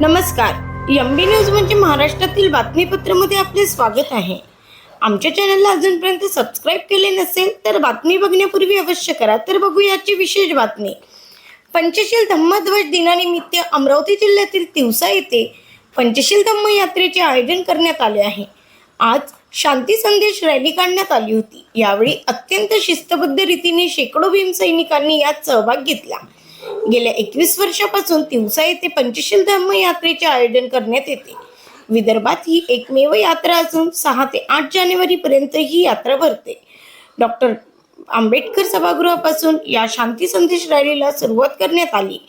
नमस्कार. MB news म्हणजे महाराष्ट्रातील बातमीपत्रामध्ये आपले स्वागत आहे. आमच्या चॅनलला अजूनपर्यंत सबस्क्राईब केले नसेल तर बातमी बघण्यापूर्वी अवश्य करा. तर बघूया याची विशेष बातमी. पंचशील धम्मध्वज दिनानिमित्त अमरावती जिल्ह्यातील तिवसा येथे पंचशील धम्म यात्रेचे आयोजन करण्यात आले आहे. आज शांती संदेश रॅली काढण्यात आली होती. यावेळी अत्यंत शिस्तबद्ध रीतीने शेकडो भीमसैनिकांनी यात सहभाग घेतला. गेल्या 21 वर्षापासून तिवसा येथे पंचशील धम्म यात्रेचे आयोजन करण्यात येते. विदर्भात ही एकमेव यात्रा असून 6 ते 8 जानेवारी पर्यंत ही यात्रा भरते. डॉक्टर आंबेडकर सभागृहापासून या शांती संदेश रॅलीला सुरुवात करण्यात आली.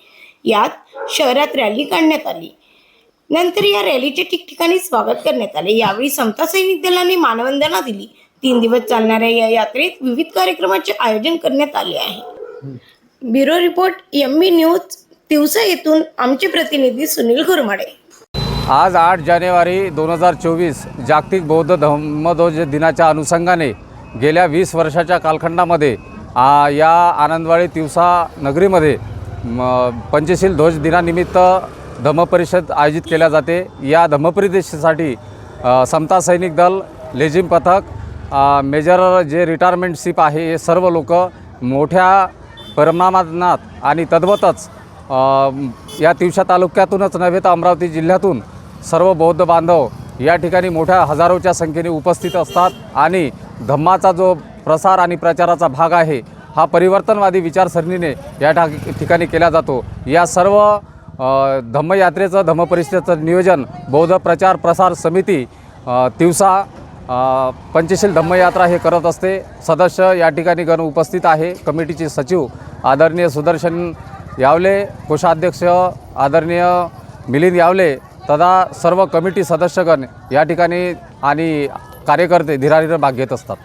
यात शहरात रॅली काढण्यात आली. नंतर या रॅलीचे ठिकठिकाणी स्वागत करण्यात आले. यावेळी समता सैनिक दलाने मानवंदना दिली. 3 दिवस चालणाऱ्या या यात्रेत विविध कार्यक्रमाचे आयोजन करण्यात आले आहे. Bureau report MB news Tiosa येथून आमचे प्रतिनिधी सुनील घुरमाडे. आज 8 जानेवारी 2024 जागतिक बौद्ध धम्मध्वज दिनाच्या अनुषंगाने गेल्या 20 वर्षाच्या कालखंडामध्ये या आनंदवाडी तिवसा नगरीमध्ये पंचशील ध्वज दिनानिमित्त धम्मपरिषद आयोजित केल्या जाते. या धम्मपरिषदेसाठी समता सैनिक दल, लेझिम पथक, मेजर जे रिटायरमेंटशिप आहे हे सर्व लोक मोठ्या प्रमाणात आणि तद्वतच या तिवसा तालुक्यातूनच नव्हे तर अमरावती जिल्ह्यातून सर्व बौद्ध बांधव या ठिकाणी मोठ्या हजारोच्या संख्येने उपस्थित असतात. आणि धम्माचा जो प्रसार आणि प्रचाराचा भाग आहे हा परिवर्तनवादी विचारसरणीने या ठिकाणी केला जातो. या सर्व धम्मयात्रेचं धम्मपरिषदेचं नियोजन बौद्ध प्रचार प्रसार समिती तिवसा पंचशील धम्मयात्रा हे करत असते. सदस्य या ठिकाणी गण उपस्थित आहे. कमिटीचे सचिव आदरणीय सुदर्शन यावले, कोषाध्यक्ष आदरणीय मिलिंद यावले तथा सर्व कमिटी सदस्यगण या ठिकाणी आणि कार्यकर्ते धीराधीर भाग घेत असतात.